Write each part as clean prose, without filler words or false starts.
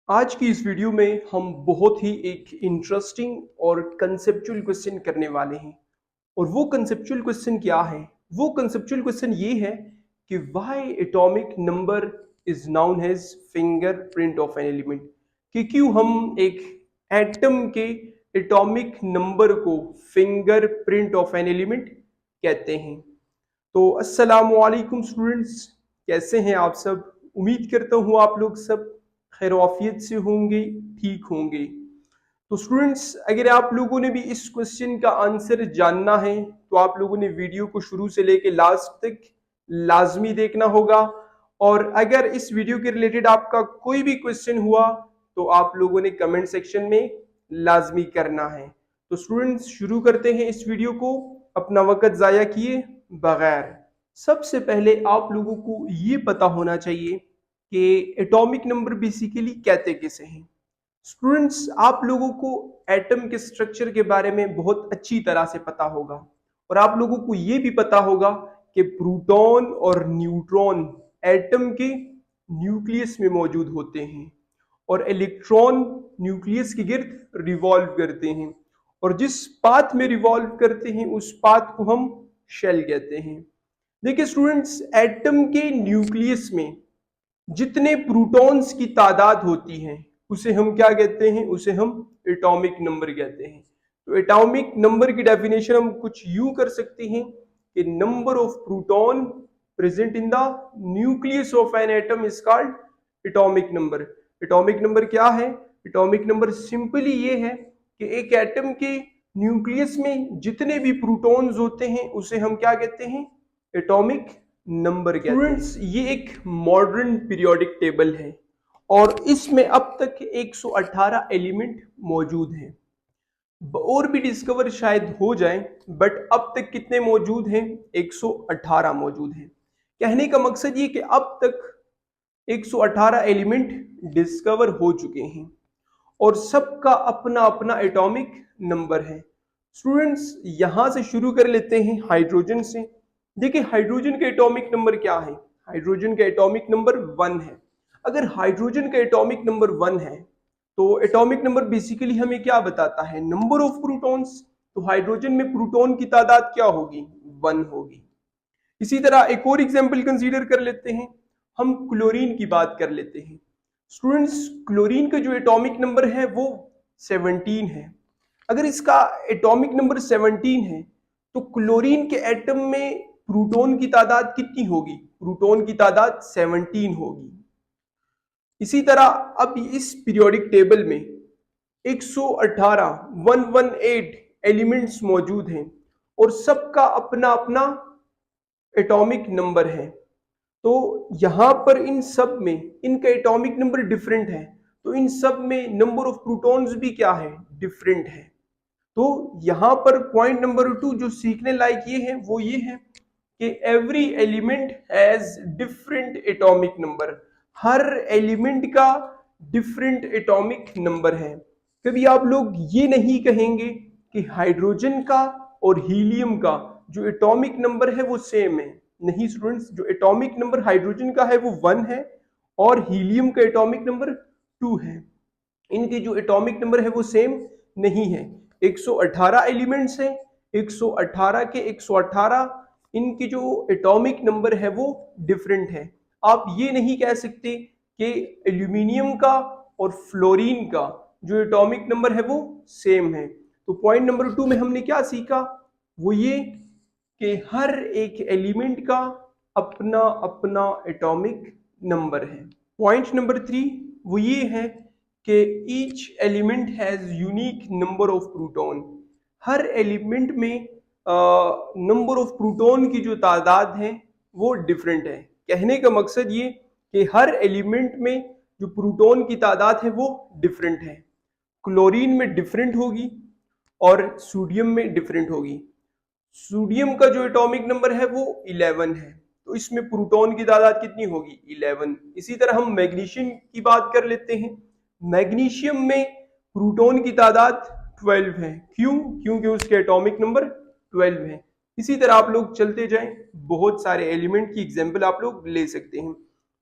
आज की इस वीडियो में हम बहुत ही एक इंटरेस्टिंग और कंसेप्चुअल क्वेश्चन करने वाले हैं। और वो कंसेप्चुअल क्वेश्चन क्या है? वो कंसेप्चुअल क्वेश्चन ये है कि why atomic number is known as fingerprint of an element. कि क्यों हम एक एटम के एटॉमिक नंबर को फिंगरप्रिंट ऑफ एन एलिमेंट कहते हैं। तो अस्सलामु अलैकुम स्टूडेंट्स, कैसे हैं आप सब? उम्मीद करता हूँ आप लोग सब खैर आफियत से होंगे, ठीक होंगे। तो स्टूडेंट्स, अगर आप लोगों ने भी इस क्वेश्चन का आंसर जानना है तो आप लोगों ने वीडियो को शुरू से लेकर लास्ट तक लाजमी देखना होगा। और अगर इस वीडियो के रिलेटेड आपका कोई भी क्वेश्चन हुआ तो आप लोगों ने कमेंट सेक्शन में लाजमी करना है। तो स्टूडेंट्स, शुरू करते हैं इस वीडियो को अपना वक्त ज़ाया किए बगैर। सबसे पहले आप लोगों को ये पता होना चाहिए कि एटॉमिक नंबर बेसिकली कहते किसे हैं। स्टूडेंट्स, आप लोगों को एटम के स्ट्रक्चर के बारे में बहुत अच्छी तरह से पता होगा और आप लोगों को ये भी पता होगा कि प्रोटॉन और न्यूट्रॉन एटम के न्यूक्लियस में मौजूद होते हैं और इलेक्ट्रॉन न्यूक्लियस के गिर्द रिवॉल्व करते हैं और जिस पाथ में रिवॉल्व करते हैं उस पाथ को हम शेल कहते हैं। देखिए स्टूडेंट्स, एटम के न्यूक्लियस में जितने प्रोटॉन्स की तादाद होती है उसे हम क्या कहते हैं? उसे हम एटॉमिक नंबर कहते हैं। तो एटॉमिक नंबर की डेफिनेशन हम कुछ यूं कर सकते हैं कि number of proton present in the nucleus of an atom is called atomic number. Atomic number क्या है? एटॉमिक नंबर सिंपली ये है कि एक एटम के न्यूक्लियस में जितने भी प्रोटॉन्स होते हैं उसे हम क्या कहते हैं? एटॉमिक नंबर कहते हैं। स्टूडेंट्स, ये एक मॉडर्न पीरियोडिक टेबल है और इसमें अब तक 118 एलिमेंट मौजूद हैं। और भी डिस्कवर शायद हो जाए, बट अब तक कितने मौजूद हैं? 118 मौजूद हैं। कहने का मकसद ये कि अब तक 118 एलिमेंट डिस्कवर हो चुके हैं और सबका अपना अपना एटॉमिक नंबर है। स्टूडेंट्स, यहां से शुरू कर लेते हैं हाइड्रोजन से। देखिए हाइड्रोजन का एटॉमिक नंबर क्या है? हाइड्रोजन का एटॉमिक नंबर 1 है। अगर हाइड्रोजन का एटॉमिक नंबर 1 है तो एटॉमिक नंबर बेसिकली हमें क्या बताता है? Number of protons. तो हाइड्रोजन में प्रोटॉन की तादाद क्या होगी? 1 होगी। इसी तरह एक और एग्जांपल कंसीडर कर लेते हैं, हम क्लोरीन की बात कर लेते हैं। स्टूडेंट्स, क्लोरीन का जो एटॉमिक नंबर है वो 17 है। अगर इसका एटॉमिक नंबर 17 है तो क्लोरीन के एटम में प्रोटॉन की तादाद कितनी होगी? प्रोटॉन की तादाद 17 होगी। इसी तरह अब इस पीरियोडिक टेबल में 118 एलिमेंट्स मौजूद हैं और सबका अपना अपना एटॉमिक नंबर है। तो यहां पर इन सब में इनका एटॉमिक नंबर डिफरेंट है, तो इन सब में नंबर ऑफ प्रोटॉन्स भी क्या है? डिफरेंट है। तो यहां पर पॉइंट नंबर 2 जो सीखने लायक ये है वो ये है कि every element has different atomic number. Her element का डिफरेंट एटॉमिक नंबर है। कभी आप लोग ये नहीं कहेंगे कि हाइड्रोजन का और हीलियम का जो एटॉमिक नंबर है वो सेम है। नहीं स्टूडेंट्स, जो एटॉमिक नंबर हाइड्रोजन का है वो 1 है और हीलियम का एटॉमिक नंबर 2 है। इनके जो एटॉमिक नंबर है वो सेम नहीं है। 118 एलिमेंट्स हैं, 118 के 118 इनकी जो एटॉमिक नंबर है वो डिफरेंट है। आप ये नहीं कह सकते कि एल्यूमिनियम का और फ्लोरीन का जो एटॉमिक नंबर है वो सेम है। तो पॉइंट नंबर 2 में हमने क्या सीखा? वो ये कि हर एक एलिमेंट का अपना अपना एटॉमिक नंबर है। पॉइंट नंबर 3 वो ये है कि each element has unique number of proton. Her element में नंबर ऑफ प्रोटॉन की जो तादाद है वो डिफरेंट है। कहने का मकसद ये कि हर एलिमेंट में जो प्रोटॉन की तादाद है वो डिफरेंट है। क्लोरीन में डिफरेंट होगी और सोडियम में डिफरेंट होगी। सोडियम का जो एटॉमिक नंबर है वो 11 है, तो इसमें प्रोटॉन की तादाद कितनी होगी? 11। इसी तरह हम मैग्नीशियम की बात कर लेते हैं। मैग्नीशियम में प्रोटॉन की तादाद 12 है। क्यों? क्योंकि उसके एटॉमिक नंबर 12 है। इसी तरह आप लोग चलते जाएं, बहुत सारे एलिमेंट की एग्जाम्पल आप लोग ले सकते हैं।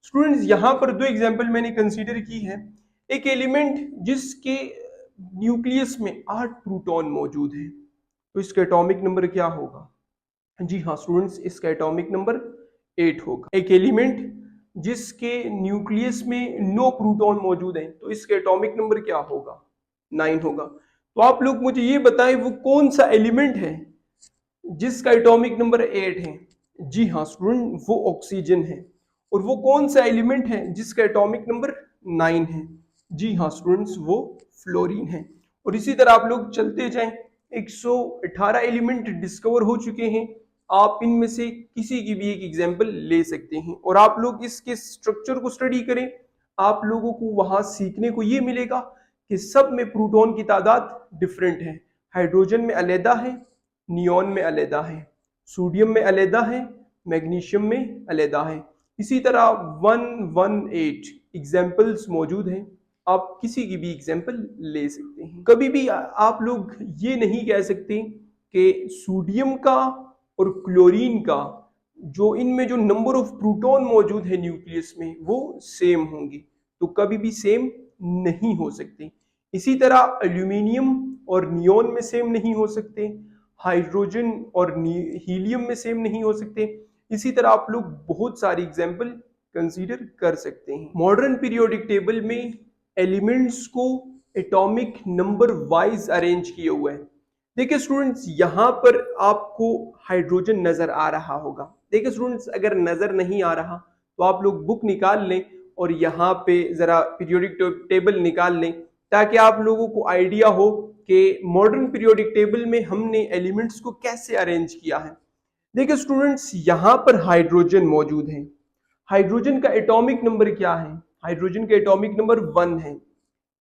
स्टूडेंट्स, यहाँ पर 2 एग्जाम्पल मैंने कंसीडर की है। एक एलिमेंट जिसके न्यूक्लियस में 8 प्रोटॉन मौजूद है, तो इसका एटॉमिक नंबर क्या होगा? जी हाँ स्टूडेंट्स, इसका एटॉमिक नंबर 8 होगा। एक एलिमेंट जिसके न्यूक्लियस में 9 प्रोटॉन मौजूद हैं, तो इसका एटॉमिक नंबर क्या होगा? 9 होगा। तो आप लोग मुझे ये बताएं वो कौन सा एलिमेंट है जिसका एटॉमिक नंबर 8 है? जी हाँ स्टूडेंट, वो ऑक्सीजन है। और वो कौन सा एलिमेंट है जिसका एटॉमिक नंबर 9 है? जी हाँ स्टूडेंट्स, वो फ्लोरीन है। और इसी तरह आप लोग चलते जाएं, 118 एलिमेंट डिस्कवर हो चुके हैं। आप इनमें से किसी की भी एक एग्जाम्पल ले सकते हैं और आप लोग इसके स्ट्रक्चर को स्टडी करें। आप लोगों को वहां सीखने को ये मिलेगा कि सब में प्रोटॉन की तादाद डिफरेंट है। हाइड्रोजन में अलहदा है, नियॉन में अलहदा है, सोडियम में अलहदा है, मैग्नीशियम में अलहदा है। इसी तरह 118 एग्जाम्पल्स मौजूद हैं। आप किसी की भी एग्जाम्पल ले सकते हैं। कभी भी आप लोग ये नहीं कह सकते कि सोडियम का और क्लोरीन का जो इनमें जो नंबर ऑफ प्रोटॉन मौजूद है न्यूक्लियस में वो सेम होंगे, तो कभी भी सेम नहीं हो सकते। इसी तरह एल्यूमिनियम और नियॉन में सेम नहीं हो सकते, हाइड्रोजन और हीलियम में सेम नहीं हो सकते। इसी तरह आप लोग बहुत सारी एग्जाम्पल कंसीडर कर सकते हैं। मॉडर्न पीरियोडिक टेबल में एलिमेंट्स को एटॉमिक नंबर वाइज अरेंज किया हुआ है। देखिए स्टूडेंट्स, यहाँ पर आपको हाइड्रोजन नजर आ रहा होगा। देखिए स्टूडेंट्स, अगर नजर नहीं आ रहा तो आप लोग बुक निकाल लें और यहाँ पे जरा पीरियोडिक टेबल निकाल लें, ताकि आप लोगों को आइडिया हो कि मॉडर्न पीरियोडिक टेबल में हमने एलिमेंट्स को कैसे अरेंज किया है। देखिए स्टूडेंट्स, यहाँ पर हाइड्रोजन मौजूद है। हाइड्रोजन का एटॉमिक नंबर क्या है? हाइड्रोजन का एटॉमिक नंबर 1 है।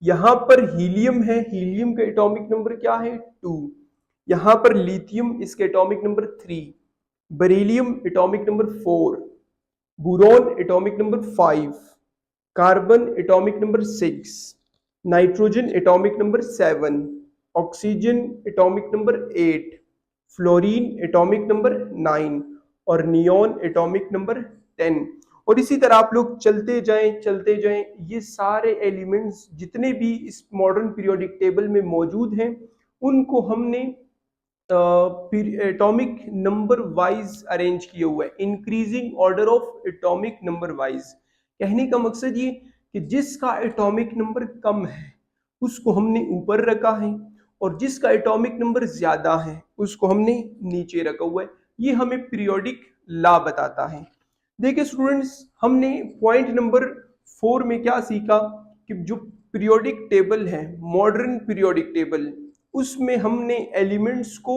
यहाँ पर हीलियम है, हीलियम का एटॉमिक नंबर क्या है? 2। यहाँ पर लिथियम, इसका atomic number 3। Beryllium atomic number 4। Boron atomic number 5। Carbon atomic number 6। Nitrogen atomic number 7। Oxygen atomic number 8। Fluorine atomic number 9 और नियॉन एटॉमिक नंबर 10। और इसी तरह आप लोग चलते जाएं, ये सारे एलिमेंट्स जितने भी इस मॉडर्न पीरियोडिक टेबल में मौजूद हैं उनको हमने एटॉमिक नंबर वाइज अरेंज किया हुआ है, increasing order of atomic number wise. कहने का मकसद ये कि जिसका एटॉमिक नंबर कम है उसको हमने ऊपर रखा है और जिसका एटॉमिक नंबर ज्यादा है उसको हमने नीचे रखा हुआ है। ये हमें पीरियोडिक लॉ बताता है। देखिए स्टूडेंट्स, हमने पॉइंट नंबर 4 में क्या सीखा कि जो पीरियोडिक टेबल है, मॉडर्न पीरियोडिक टेबल, उसमें हमने एलिमेंट्स को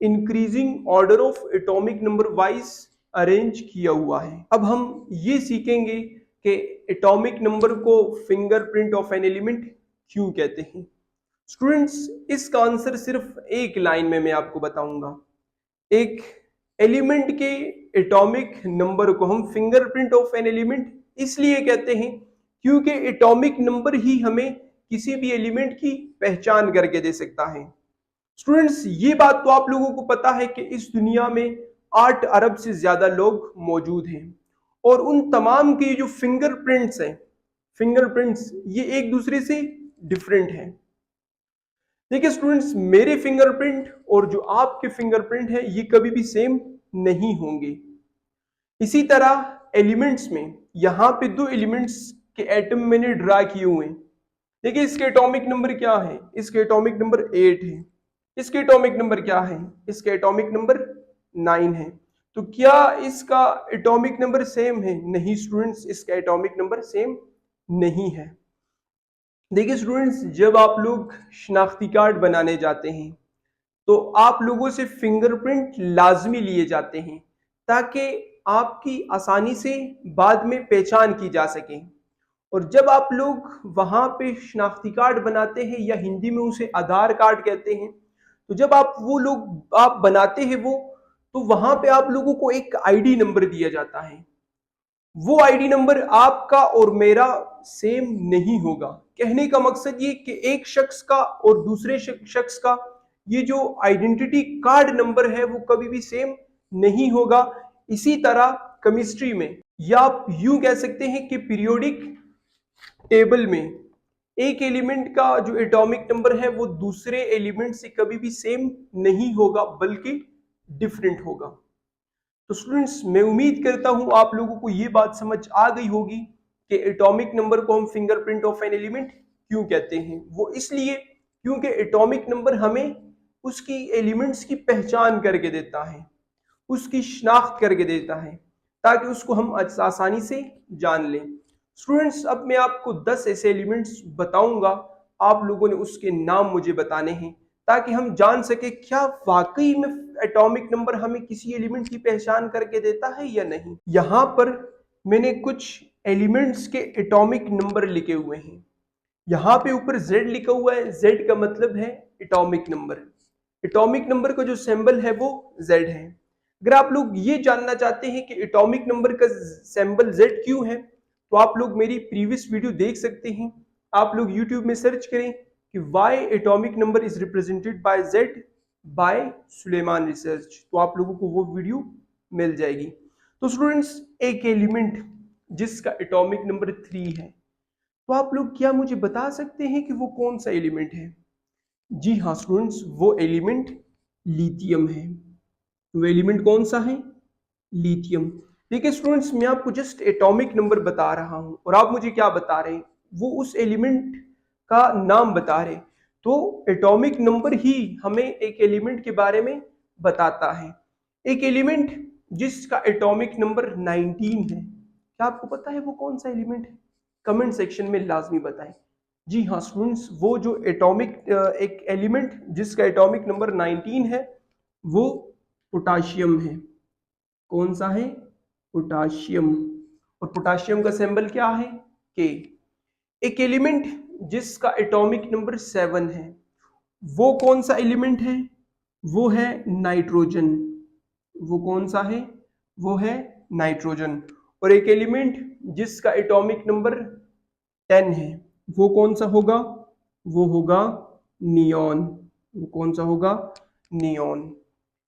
increasing order of atomic number wise arrange किया हुआ है। अब हम ये सीखेंगे कि एटॉमिक नंबर को फिंगरप्रिंट ऑफ एन एलिमेंट क्यों कहते हैं। स्टूडेंट्स, इसका आंसर सिर्फ एक लाइन में मैं आपको बताऊंगा। एक एलिमेंट के एटॉमिक नंबर को हम फिंगरप्रिंट ऑफ एन एलिमेंट इसलिए कहते हैं क्योंकि एटॉमिक नंबर ही हमें किसी भी एलिमेंट की पहचान करके दे सकता है। स्टूडेंट्स, ये बात तो आप लोगों को पता है कि इस दुनिया में 8 अरब से ज्यादा लोग मौजूद हैं और उन तमाम के जो फिंगरप्रिंट्स हैं, फिंगरप्रिंट्स ये एक दूसरे से डिफरेंट हैं। देखिए स्टूडेंट्स, मेरे फिंगरप्रिंट और जो आपके फिंगरप्रिंट है ये कभी भी सेम नहीं होंगे। इसी तरह एलिमेंट्स में यहाँ पे 2 एलिमेंट्स के एटम मैंने ड्रा किए हुए हैं। देखिए इसके एटॉमिक नंबर क्या है? इसके एटॉमिक नंबर 8 है। इसके एटॉमिक नंबर क्या है? इसके एटॉमिक नंबर 9 है। तो क्या इसका एटॉमिक नंबर सेम है? नहीं स्टूडेंट्स, इसका एटॉमिक नंबर सेम नहीं है। देखिए स्टूडेंट्स, जब आप लोग शनाख्ती कार्ड बनाने जाते हैं तो आप लोगों से फिंगरप्रिंट लाजमी लिए जाते हैं ताकि आपकी आसानी से बाद में पहचान की जा सके। और जब आप लोग वहां पे शनाख्ती कार्ड बनाते हैं या हिंदी में उसे आधार कार्ड कहते हैं, तो जब आप बनाते हैं वो, तो वहां पे आप लोगों को एक आईडी नंबर दिया जाता है। वो आईडी नंबर आपका और मेरा सेम नहीं होगा। कहने का मकसद ये कि एक शख्स का और दूसरे शख्स का ये जो आइडेंटिटी कार्ड नंबर है वो कभी भी सेम नहीं होगा। इसी तरह केमिस्ट्री में, या आप यूं कह सकते हैं कि पीरियोडिक टेबल में एक एलिमेंट का जो एटॉमिक नंबर है वो दूसरे एलिमेंट से कभी भी सेम नहीं होगा बल्कि डिफरेंट होगा। तो स्टूडेंट्स, मैं उम्मीद करता हूं आप लोगों को ये बात समझ आ गई होगी कि एटॉमिक नंबर को हम फिंगरप्रिंट ऑफ एन एलिमेंट क्यों कहते हैं। वो इसलिए क्योंकि एटॉमिक नंबर हमें उसकी एलिमेंट्स की पहचान करके देता है, उसकी शिनाख्त करके देता है, ताकि उसको हम आसानी से जान लें। स्टूडेंट्स, अब मैं आपको 10 ऐसे एलिमेंट्स बताऊंगा, आप लोगों ने उसके नाम मुझे बताने हैं ताकि हम जान सके क्या वाकई में एटॉमिक नंबर हमें किसी एलिमेंट की पहचान करके देता है या नहीं। यहां पर मैंने कुछ एलिमेंट्स के एटॉमिक नंबर लिखे हुए हैं। यहाँ पे ऊपर Z लिखा हुआ है, Z का मतलब है एटॉमिक नंबर। एटॉमिक नंबर का जो सिंबल है वो Z है। अगर आप लोग ये जानना चाहते हैं कि एटॉमिक नंबर का सिंबल Z क्यों है, तो आप लोग मेरी प्रीवियस वीडियो देख सकते हैं। आप लोग YouTube में सर्च करें कि why atomic number is represented by Z by Suleman research, तो आप लोगों को वो वीडियो मिल जाएगी। तो स्टूडेंट्स, एक एलिमेंट जिसका एटॉमिक नंबर 3 है, तो आप लोग क्या मुझे बता सकते हैं कि वो कौन सा एलिमेंट है? जी हाँ स्टूडेंट्स, वो एलिमेंट लिथियम है। वो एलिमेंट कौन सा है? लिथियम। देखिए स्टूडेंट्स, मैं आपको जस्ट एटॉमिक नंबर बता रहा हूं और आप मुझे क्या बता रहे हैं? वो उस एलिमेंट का नाम बता रहे। तो एटॉमिक नंबर ही हमें एक एलिमेंट के बारे में बताता है। एक एलिमेंट जिसका एटॉमिक नंबर 19 है, क्या आपको पता है वो कौन सा एलिमेंट है? कमेंट सेक्शन में लाजमी बताएं। जी हाँ स्टूडेंट्स, वो जो एक एलिमेंट जिसका एटॉमिक नंबर 19 है वो पोटाशियम है। कौन सा है? पोटाशियम। और पोटाशियम का सिंबल क्या है? के। एक एलिमेंट जिसका एटॉमिक नंबर 7 है, वो कौन सा एलिमेंट है? वो है नाइट्रोजन। वो कौन सा है? वो है नाइट्रोजन। और एक एलिमेंट जिसका एटॉमिक नंबर 10 है, वो कौन सा होगा? वो होगा नियॉन। वो कौन सा होगा? नियॉन।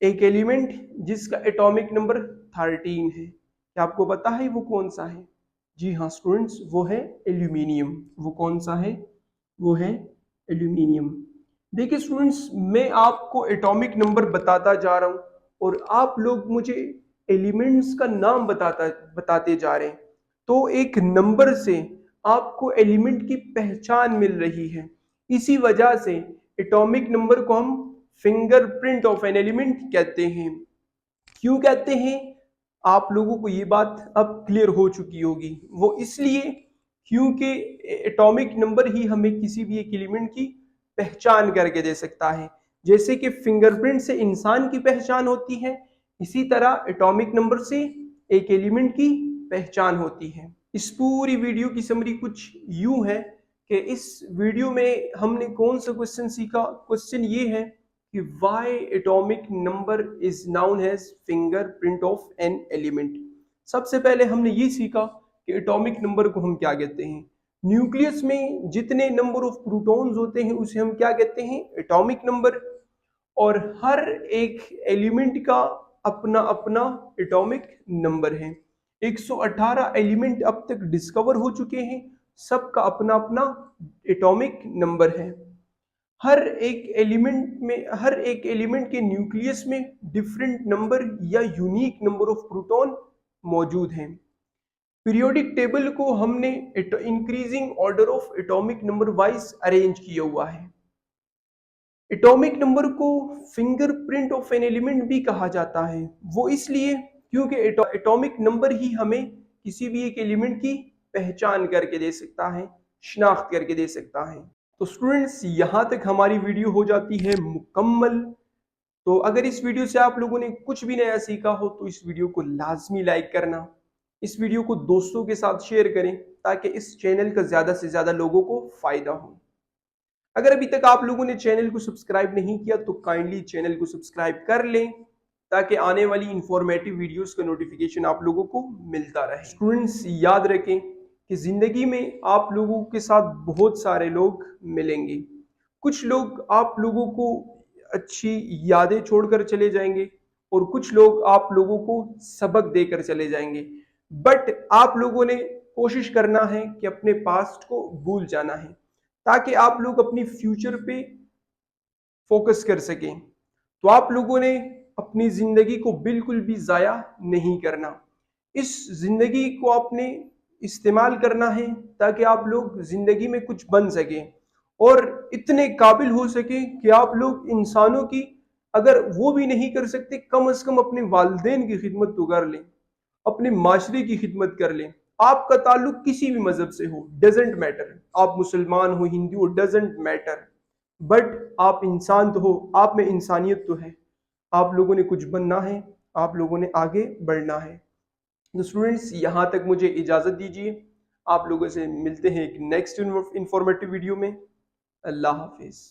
एक एलिमेंट जिसका एटॉमिक नंबर 13 है, क्या आपको पता है वो कौन सा है? जी हाँ स्टूडेंट्स, वो है एल्यूमिनियम। वो कौन सा है? वो है एल्यूमिनियम। देखिए स्टूडेंट्स, मैं आपको एटॉमिक नंबर बताता जा रहा हूं और आप लोग मुझे एलिमेंट्स का नाम बताते जा रहे हैं। तो एक नंबर से आपको एलिमेंट की पहचान मिल रही है। इसी वजह से एटॉमिक नंबर को हम फिंगरप्रिंट ऑफ एन एलिमेंट कहते हैं। क्यों कहते हैं? आप लोगों को ये बात अब क्लियर हो चुकी होगी। वो इसलिए क्योंकि एटॉमिक नंबर ही हमें किसी भी एक एलिमेंट की पहचान करके दे सकता है। जैसे कि फिंगरप्रिंट से इंसान की पहचान होती है, इसी तरह एटॉमिक नंबर से एक एलिमेंट की पहचान होती है। इस पूरी वीडियो की समरी कुछ यूं है कि इस वीडियो में हमने कौन सा क्वेश्चन सीखा। क्वेश्चन ये है कि why atomic number is known as fingerprint of an element। सबसे पहले हमने ये सीखा कि एटॉमिक नंबर को हम क्या कहते हैं। न्यूक्लियस में जितने नंबर ऑफ प्रोटॉन्स होते हैं उसे हम क्या कहते हैं? Atomic number. और हर एक एलिमेंट का अपना अपना एटॉमिक नंबर है। 118 एलिमेंट अब तक डिस्कवर हो चुके हैं, सबका अपना अपना एटॉमिक नंबर है। हर एक एलिमेंट के न्यूक्लियस में डिफरेंट नंबर या यूनिक नंबर ऑफ प्रोटॉन मौजूद हैं। पीरियोडिक टेबल को हमने increasing order of atomic number wise arrange किया हुआ है। एटॉमिक नंबर को फिंगरप्रिंट ऑफ एन एलिमेंट भी कहा जाता है। वो इसलिए क्योंकि एटॉमिक नंबर ही हमें किसी भी एक एलिमेंट की पहचान करके दे सकता है, शिनाख्त करके दे सकता है। तो स्टूडेंट्स, यहाँ तक हमारी वीडियो हो जाती है मुकम्मल। तो अगर इस वीडियो से आप लोगों ने कुछ भी नया सीखा हो तो इस वीडियो को लाजमी लाइक करना, इस वीडियो को दोस्तों के साथ शेयर करें ताकि इस चैनल का ज़्यादा से ज़्यादा लोगों को फ़ायदा हो। अगर अभी तक आप लोगों ने चैनल को सब्सक्राइब नहीं किया तो काइंडली चैनल को सब्सक्राइब कर लें ताकि आने वाली इंफॉर्मेटिव वीडियोस का नोटिफिकेशन आप लोगों को मिलता रहे। स्टूडेंट्स, याद रखें कि जिंदगी में आप लोगों के साथ बहुत सारे लोग मिलेंगे। कुछ लोग आप लोगों को अच्छी यादें छोड़कर चले जाएंगे और कुछ लोग आप लोगों को सबक देकर चले जाएंगे। बट आप लोगों ने कोशिश करना है कि अपने पास्ट को भूल जाना है ताकि आप लोग अपनी फ्यूचर पे फोकस कर सकें। तो आप लोगों ने अपनी जिंदगी को बिल्कुल भी ज़ाया नहीं करना। इस जिंदगी को आपने इस्तेमाल करना है ताकि आप लोग जिंदगी में कुछ बन सकें और इतने काबिल हो सके कि आप लोग इंसानों की, अगर वो भी नहीं कर सकते, कम से कम अपने वालिदैन की खिदमत तो कर लें, अपने माशरे की खिदमत कर लें। आपका ताल्लुक किसी भी मजहब से हो, डजेंट मैटर, आप मुसलमान हो, हिंदू हो, डजेंट मैटर, बट आप इंसान तो हो, आप में इंसानियत तो है। आप लोगों ने कुछ बनना है, आप लोगों ने आगे बढ़ना है। तो स्टूडेंट्स, यहाँ तक मुझे इजाज़त दीजिए। आप लोगों से मिलते हैं एक नेक्स्ट इंफॉर्मेटिव वीडियो में। अल्लाह हाफिज़।